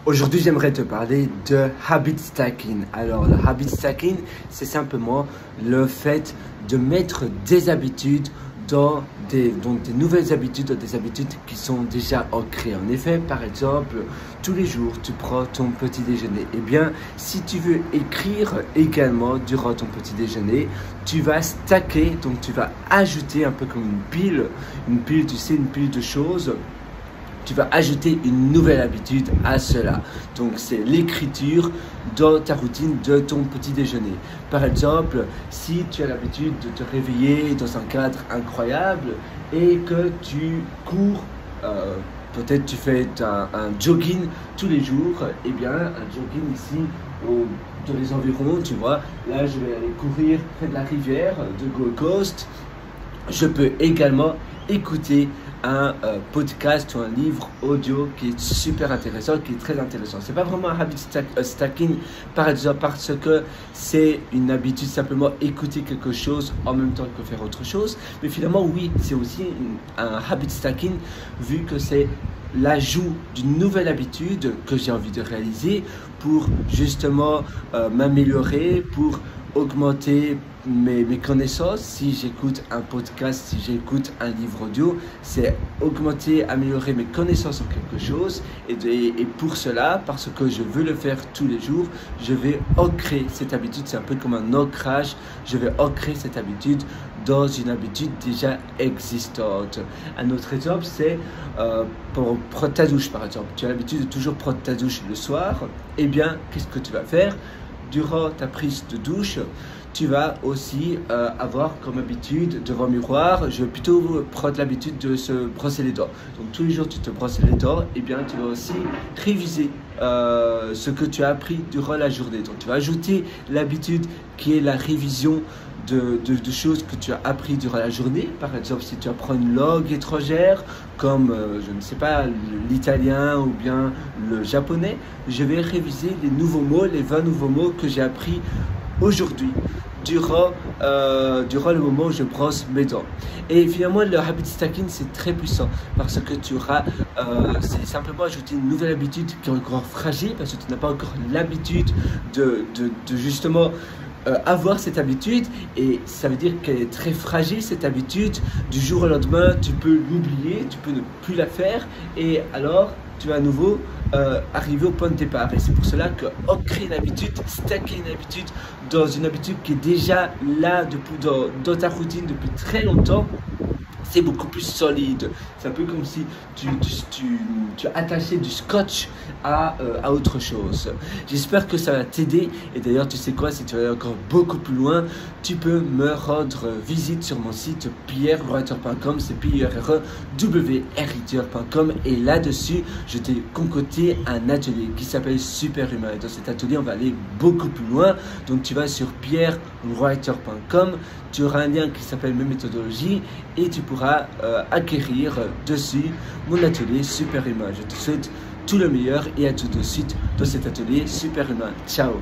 Aujourd'hui, j'aimerais te parler de habit stacking. Alors, le habit stacking, c'est simplement le fait de mettre des habitudes dans des nouvelles habitudes, dans des habitudes qui sont déjà ancrées. En effet, par exemple, tous les jours, tu prends ton petit déjeuner. Eh bien, si tu veux écrire également durant ton petit déjeuner, tu vas stacker, donc tu vas ajouter un peu comme une pile, tu sais, une pile de choses. Tu vas ajouter une nouvelle habitude à cela. Donc, c'est l'écriture dans ta routine de ton petit déjeuner. Par exemple, si tu as l'habitude de te réveiller dans un cadre incroyable et que tu cours, peut-être tu fais un jogging tous les jours, eh bien, un jogging ici dans les environs, tu vois, là, je vais aller courir près de la rivière de Gold Coast. Je peux également écouter un podcast ou un livre audio qui est super intéressant, qui est très intéressant. C'est pas vraiment un habit stacking par exemple parce que c'est une habitude simplement écouter quelque chose en même temps que faire autre chose. Mais finalement, oui, c'est aussi un habit stacking vu que c'est l'ajout d'une nouvelle habitude que j'ai envie de réaliser pour justement m'améliorer, pour augmenter mes connaissances. Si j'écoute un podcast, si j'écoute un livre audio, c'est augmenter, améliorer mes connaissances en quelque chose. Et pour cela, parce que je veux le faire tous les jours, je vais ancrer cette habitude. C'est un peu comme un ancrage. Je vais ancrer cette habitude dans une habitude déjà existante. Un autre exemple, c'est pour prendre ta douche, par exemple. Tu as l'habitude de toujours prendre ta douche le soir. Eh bien, qu'est-ce que tu vas faire? Durant ta prise de douche, tu vas aussi avoir comme habitude devant le miroir, je vais plutôt prendre l'habitude de se brosser les dents. Donc tous les jours tu te brosses les dents, et bien tu vas aussi réviser ce que tu as appris durant la journée. Donc tu vas ajouter l'habitude qui est la révision de choses que tu as appris durant la journée. Par exemple, si tu apprends une langue étrangère comme, je ne sais pas, l'italien ou bien le japonais, je vais réviser les nouveaux mots, les 20 nouveaux mots que j'ai appris aujourd'hui durant le moment où je brosse mes dents. Et finalement, le habit stacking, c'est très puissant parce que tu auras, c'est simplement ajouter une nouvelle habitude qui est encore fragile parce que tu n'as pas encore l'habitude de justement avoir cette habitude, et ça veut dire qu'elle est très fragile cette habitude. Du jour au lendemain, tu peux l'oublier, tu peux ne plus la faire, et alors tu vas à nouveau arriver au point de départ. Et c'est pour cela que ancrer une habitude, stacker une habitude dans une habitude qui est déjà là dans ta routine depuis très longtemps, c'est beaucoup plus solide. C'est un peu comme si tu attachais du scotch à autre chose. J'espère que ça va t'aider. Et d'ailleurs, tu sais quoi, si tu veux aller encore beaucoup plus loin, tu peux me rendre visite sur mon site pierrewriter.com. C'est pierrewriter.com. Et là-dessus, je t'ai concocté un atelier qui s'appelle Superhumain. Et dans cet atelier, on va aller beaucoup plus loin. Donc, tu vas sur pierrewriter.com. Tu auras un lien qui s'appelle mes méthodologies et tu pourras acquérir dessus mon atelier Superhumain. Je te souhaite tout le meilleur et à tout de suite dans cet atelier Superhumain. Ciao!